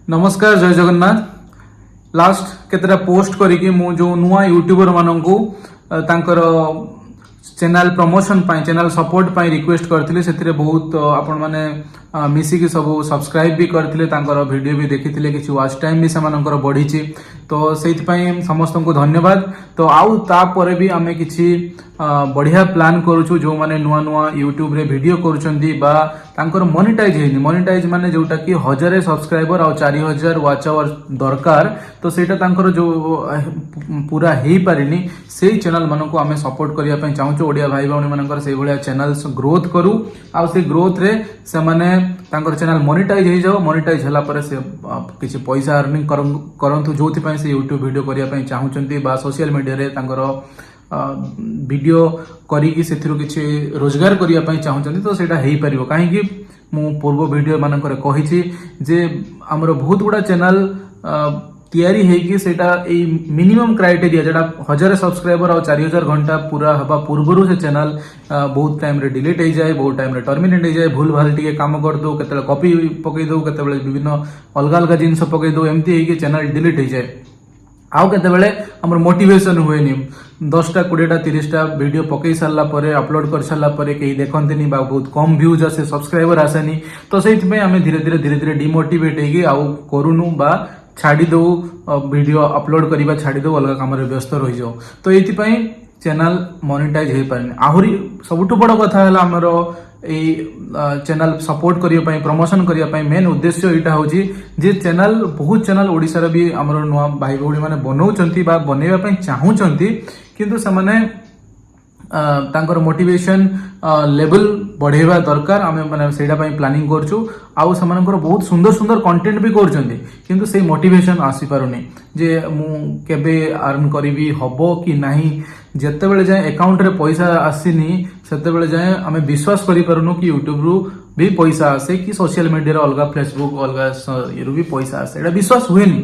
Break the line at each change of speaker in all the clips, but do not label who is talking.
नमस्कार जय Jagannath. Last केतेटा post करिकी मु जो नुआ यूट्यूबर माननकु तांकर चैनल प्रमोशन पाई चैनल सपोर्ट पाई रिक्वेस्ट करथिले सेथिरे बहुत आपण माने मिसी की सब सब्सक्राइब भी करथिले तांकर वीडियो भी देखिथिले किछि वाच टाइम भी समानकर बढ़ीची तो सेति पाई समस्त को धन्यवाद। तो आउ ता परे भी आमे किछि बढ़िया प्लान करूछु जो माने नुआ नुआ यूट्यूब रे वीडियो करूछंती बा तांकर मोनेटाइज हेनी मोनेटाइज माने जोटा कि 1000 सब्सक्राइबर आ 4000 वाच आवर दरकार तो सेटा तांकर जो पूरा हेई पारिनी सेही चैनल मानको आमे सपोर्ट करिया पई चाहूछु। ओडिया भाई भाउनी मानकर सेही भलिया चैनल्स ग्रोथ करू आ से ग्रोथ रे से माने तांकर चैनल मोनेटाइज हे जाओ मोनेटाइज हला पर से किछि पैसा अर्निंग करंतु जोथि पई से यूट्यूब वीडियो करिया पई चाहूचंती बा सोशल मीडिया रे तांकर वीडियो करी से रोजगार करने चाहते तो सेटा हेई परिबो काहे कि मु पूर्व वीडियो मानकर कही जे हमर बहुत गुड़ा चैनल तैयारी हेकी सेटा ए मिनिमम क्राइटेरिया जेटा 1000 सब्सक्राइबर और 4000 घंटा पूरा हवा पूर्व से चैनल बहुत टाइम रे डिलीट हो जाए बहुत टाइम रे टर्मिनेट हो जाए भूल भाल टिके काम कर दो केते कॉपी पकई दो केते विभिन्न अलग अलग जिनस पकई दो एमती हेकी चैनल डिलीट हो जाए आउ केते बेले हमर मोटिवेशन हुएनी 10टा 20टा 30टा वीडियो पकई सारला परे अपलोड कर सारला परे केही देखंतनी बा बहुत कम व्यूज आसे सब्सक्राइबर आसेनी तो सेति पे हमें धीरे धीरे डिमोटिवेट हेगी आउ करूनु बा छाड़ी दो वीडियो अपलोड करिबा छाड़ी दो अलग काम रे व्यस्त रहि जाओ तो एति पई चैनल मोनेटाइज हे पारनी। आहुरी सबुठु बड़ कथा हला हमरो ए चैनल सपोर्ट करिया पई प्रमोशन करिया पई मेन उद्देश्य एटा होची जे चैनल बहुत चैनल ओडिसा रे भी हमरो नुवा भाई भौणी माने बनौचंती बा बनेबा पई चाहूचंती किंतु समने तांकर मोटिवेशन लेवल बढ़ेवा दरकार आमे माने सेडा पई प्लानिंग करछु आउ समानकर बहुत सुंदर सुंदर कंटेंट भी करचंती किंतु से मोटिवेशन आसी पारुनी जे मु केबे अर्न करिवि हबो कि नाही जत्ते बेले जाय अकाउंट रे पैसा आसीनी सेते बेले जाय आमे विश्वास करि पारुनु कि यूट्यूब रु भी पैसा आसे कि सोशल मीडिया रे अलगा फेसबुक अलगा येरु भी पैसा आसे एटा विश्वास हुएनी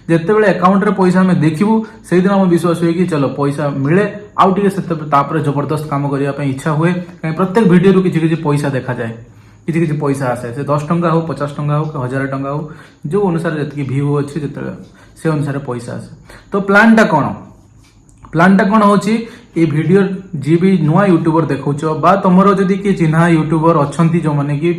जत्ते बेले अकाउंट रे पैसा हमें देखिबु सेहि दिन हम विश्वास हुए कि चलो पैसा मिले आउ टिके सेते तापर जबरदस्त काम करिया पे इच्छा हुए प्रत्येक वीडियो रु किछि किछि पैसा देखा जाए किछि किछि पैसा आसे से 10 टंका हो 50 टंका हो 1000 टंका हो जो अनुसार जतकी व्यू अछि जते से अनुसार पैसा आसे तो प्लान टा कोन होची ए वीडियो जी भी नुआ यूट्यूबर देखौछो बा तमरो जदी कि चिन्हा यूट्यूबर अछंती जो माने कि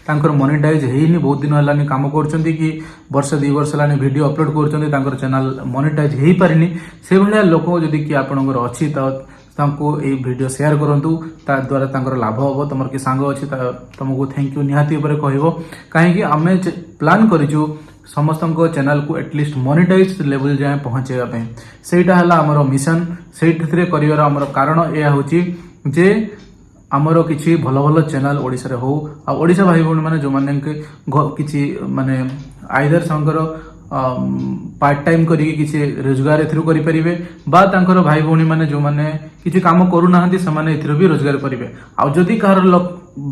तांकर मोनेटाइज हेइनी बहुत दिन हलानी काम करछंती कि वर्ष 2 वर्ष हलानी वीडियो अपलोड करछंती तांकर चैनल मोनेटाइज हेइ पारिनी से भलिया लोक जदी कि आपनकर अछि त तांको ए वीडियो शेयर करंतु ता द्वारा तांकर लाभ होबो तमर कि सांग अछि तमको थैंक यू निहाती ऊपर कहबो काहे कि हमें प्लान करिजु समस्त चैनल को एटलिस्ट मोनेटाइज लेवल जाए पहुंचेगा पे सेटा हला हमरो मिशन सेठरे करिवार हमरो कारण एया होची जे हमरो किछि भलो भलो चैनल ओडिसा रे हो आ ओडिसा भाई भौणी माने जो माने किछि माने आइदर संकर पार्ट टाइम करी किछि रोजगार एथरु करि परिबे बा तांकर भाई भौणी माने जो माने किछि काम करू नाहंती समाने एथरु भी रोजगार करिवे आ जदी कार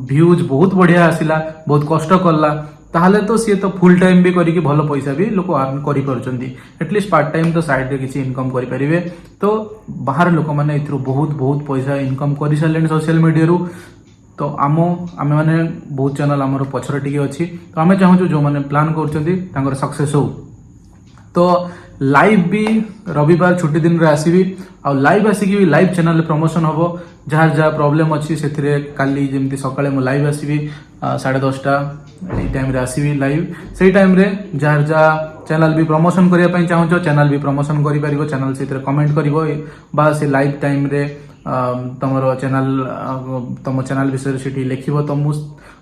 व्यूज बहुत बढ़िया आसिला बहुत कष्ट करला ताहले तो सी तो फुल टाइम भी करी भल पैसा भी लोक अर्न करि परचंती एटलिस्ट पार्ट टाइम तो साइड रे किछि इनकम करि परिबे तो बाहर लोक माने इथरु बहुत बहुत पैसा इनकम करि सालेन सोशल मीडिया रु तो आमे माने बहुत चैनल हमर पछर टिके अछि तो आमे चाहू जो माने प्लान करचंती तांकर सक्सेस हो तो लाइव भी रविवार छुट्टी दिन रे आसीबी आ लाइव आसीकी भी लाइव चैनल प्रमोशन हबो जहाँ जहाँ प्रॉब्लम अच्छी से काली जमती सकाळे मु लाइव आसीबी 10:30 ए टाइम रे आसीबी लाइव सेही टाइम रे जहाँ जहाँ चैनल भी प्रमोशन करिया पई चाहूचो चैनल भी प्रमोशन करि परिबो चैनल से कमेंट करिवो बा से लाइव टाइम रे तमरो चैनल तम चैनल विषय सेठी लिखिबो तो मु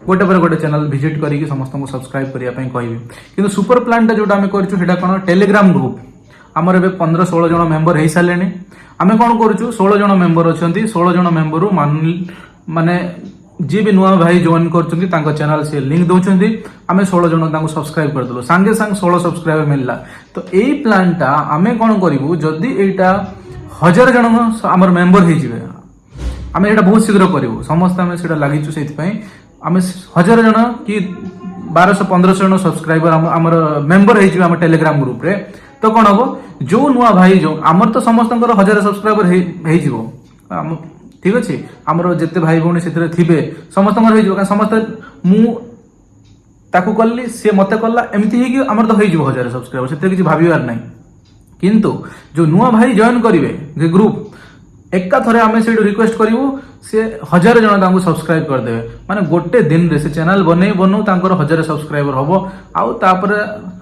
गोटे पर गोटे चैनल विजिट करी समस्त को सब्सक्राइब करिया पई कहबी किंतु सुपर प्लान टा जोटा हमें करछु हेडा कोन टेलीग्राम ग्रुप हमर एबे 15-16 जण मेंबर हेई सालेनी आमे कोन करछु 16 जण मेंबर अछंती 16 जण मेंबर माने जे भी नुआ भाई जॉइन करछंती तांको चैनल से लिंक दोछंती आमे 16 जण तांको सब्सक्राइब कर दलो संगे संग 16 सब्सक्राइबर मिलला तो एई प्लान टा आमे कोन करिवु जदी एटा 1000 जण हमर मेंबर हेई जिवे आमे एटा बहुत शीघ्र करिवु समस्त आमे सेटा लागिछु सेति पई आमे 1000 जण कि 1200-1500 जण सब्सक्राइबर हमर मेंबर हेई जिवे हम टेलीग्राम ग्रुप रे तो कोन हबो जो नुआ भाई जो हमर तो समस्तंकर 1000 सब्सक्राइबर हेई जिवो ठीक अछि हमर जत्ते भाई भौणी सेतरे थिबे समस्तंकर हेई जिवो समस्त मु ताकू कली सी मत कला एमती ही आमर तो हो 1000 सब्सक्राइबर से किसी भाविबार नहीं किंतु जो नुआ भाई जॉइन करेंगे ग्रुप एका थरे आम से रिक्वेस्ट करूँ सी 1000 जन सब्सक्राइब करदे माने गोटे दिन रे से चैनल बने बनू 1000 सब्सक्राइबर हम आउ तापर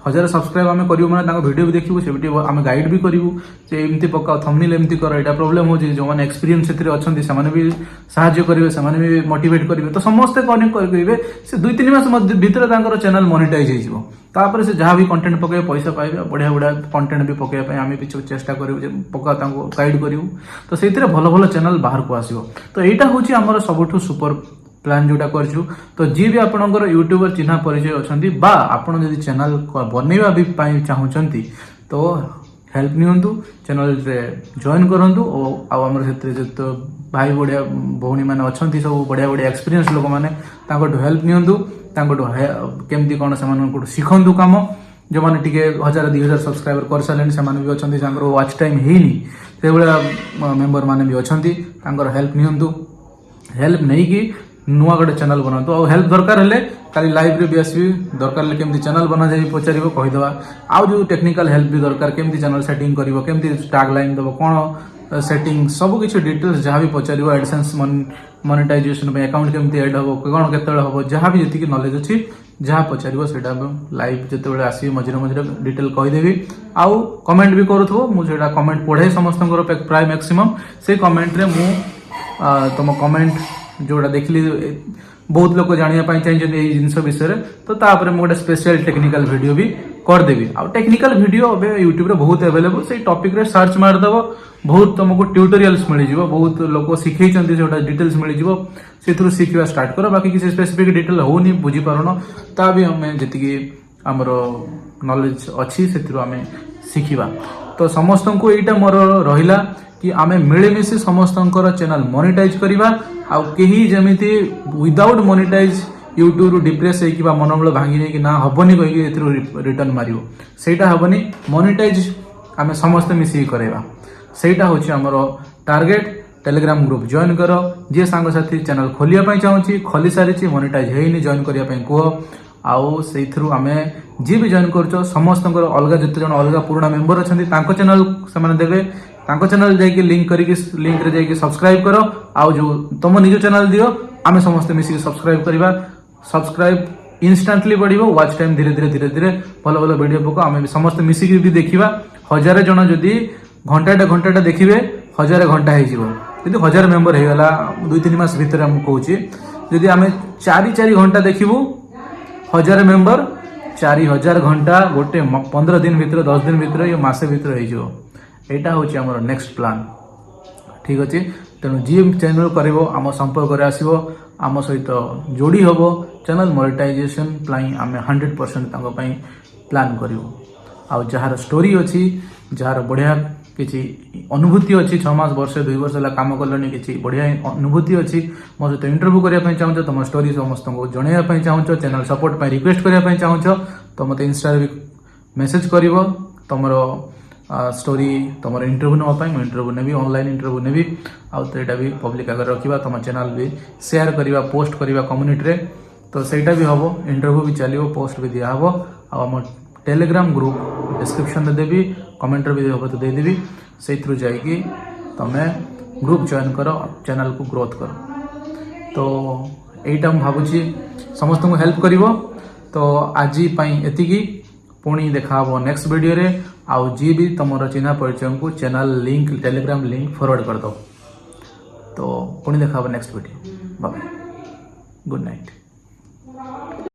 1000 सब्सक्राइब आम करूँ मैंने वीडियो भी देखू से आम गाइड भी करूँ जे एमती पकाओ थंबनेल एमती कर एटा प्रॉब्लम हो जो मैंने एक्सपीरियंस अच्छा से भी साहाय्य करेंगे से भी मोटिवेट करेंगे तो समस्ते कनेक्ट करेंगे से 2-3 मास भीतर चैनल मोनेटाइज हो तापर से जहाँ भी कंटेंट पके पैसा पाइबे बढ़िया बढ़िया कंटेंट भी पकेबा आम भी चेष्टा करूँ पका गाइड करूँ तो से भल भल चैनल बाहर को आसो तो यहाँ हूँ आमर सबुठ सुपर प्लान जोटा करछु तो जी भी आपनकर यूट्यूबर चिन्हा परिचय अछंती बा आपण जदि चैनल बनैबा भी पाई चाहुचंती तो हेल्प नियंतु चैनल रे जॉइन करंतु आ हमर क्षेत्र जत भाई बढ़िया भौणी माने अछंती सब बढ़िया बढ़िया एक्सपीरियंस लोक माने तांको हेल्प नियंतु तांको केमती कोन सेमानन शिखंतु काम जो माने टिके 1000-2000 सब्सक्राइबर कर सालेन सेमान भी अछंती तांकर वाच टाइम हेनी से बड़ा मेंबर माने भी अछंती तांकर हेल्प नियंतु हेल्प नहीं कि नुआ गोटे चैनल बनातु आ हेल्प दरकार हेले काली लाइव रे भी आसबी दरकार ले केमती चैनल बना जाई पचारिबो कहिदवा आ जो टेक्निकल हेल्प भी दरकार केमती चैनल सेटिंग करिवो केमती टैग लाइन दबो कोन सेटिंग सब किछि डिटेल्स जहाँ भी पचारिबो एडसेंस मोनेटाइजेशन पे अकाउंट केमती ऐड हबो कोन केतळे हबो जहाँ भी जति नॉलेज अछि जहाँ पचारिबो सेटा लाइव जते आसी मझिरे मझिरे डिटेल कहिदेबी आउ कमेंट भी करूथबो मु सेटा कमेंट पढे समस्तंकर प्राय मैक्सिमम से कमेंट रे मु तुम कमेंट जोड़ा देखली बहुत लोग जानापी चाहिए जिनस विषय तो तापर मुझे स्पेशल टेक्निकल वीडियो भी करदेवी आ टेक्निकल वीडियो अबे यूट्यूब रे बहुत अवेलेबल से टॉपिक रे सर्च मारदेव बहुत तुमको ट्यूटोरियल्स मिल जाव बहुत लोग शिखई जो डिटेल्स मिल जाव से शिखा स्टार्ट कर बाकी किसी स्पेसिफिक डिटेल होनी बुझी पारन ता भी आम जी आमर नॉलेज अच्छी से आम शिखा तो समस्त को यहाँ मोर रहा कि आमे मिलेमिशि समस्तंकर चैनल मोनेटाइज करिबा आ केही जेमिति विदाउट मोनेटाइज यूट्यूब रु डिप्रेस होई किबा मनोबल भांगी नै कि ना हबनी कहि एथरो रिटर्न मारियो सेटा हबनी मोनेटाइज आमे समस्त मिसि करेबा सेटा होछि हमरो टार्गेट टेलीग्राम ग्रुप जॉइन करो जे सांग साथी चैनल खोलिया पई चाहूची खोली सारिची मोनेटाइज हेइनी जॉइन करिया पई को आउ सेथरु आमे जे भी जॉइन करछो समस्तंकर अलगा जते जण अलगा पुराना मेंबर अछंती तांको चैनल समान देबे तांको चैनल जाइए लिंक करिके लिंक रे जाइए सब्सक्राइब करो आउ जो तुम निज चैनल दियो आमे समस्त मिसिक सब्सक्राइब करिबा सब्सक्राइब इंस्टेंटली बढ़िबो वाच टाइम धीरे धीरे धीरे धीरे भलो भलो वीडियो पको आमे समस्त मिसिक भी देखिबा 1000 जण जदी घंटाटा देखिबे 1000 घंटा हे जिवो यदि 1000 मेंबर हे गला 2-3 मास भीतर हम कहूची यदि आमे 4 घंटा देखिबो 1000 मेंबर 4000 घंटा गोटे 15 दिन भीतर 10 दिन भीतर ये मासे भीतर हे जिवो एटा होची हमर नेक्स्ट प्लान ठीक अछि तेणु जी चैनल करिवो आम संपर्क रे आसीबो आम सहित जोड़ी हबो चैनल मोनेटाइजेशन प्लान आम 100% तांको पई प्लान करिवो आ जहार स्टोरी अछि जहार बढ़िया किछि अनुभूति अछि 6 मास वर्ष 2 वर्ष ला काम करलनी किछि बढ़िया अनुभूति अछि मो सहित इंटरव्यू करिया पई चाहू तुम स्टोरी समस्त को जणैया पई चाहू चैनल सपोर्ट पई रिक्वेस्ट करिया पई चाहू तो मते इंस्टा रे मेसेज करिवो तमरो स्टोरी तुम इंटरव्यू नापी मुझे इंटरव्यू नेबी ऑनलाइन इंटरव्यू नेबी आउटा भी पब्लिक आगे रखा तुम चैनल भी शेयर करवा पोस्ट करवा कम्युनिटी रे तो सहीटा भी हम इंटरव्यू भी चलो पोस्ट भी दिया हम आम टेलीग्राम ग्रुप डिस्क्रिप्शन देवी कमेंट भी हम तो देदेवी से थ्रू जाकि तुम्हें ग्रुप जॉइन कर चैनल को ग्रोथ कर तो यहीटा मुझे भावुची समस्त को हेल्प कर तो आज एतिकी पुणी देखा नेक्स्ट वीडियो रे आउ जी भी तुम चिन्हा परिचय को channel link telegram link forward कर दो तो पुणी देखा next video bye good night.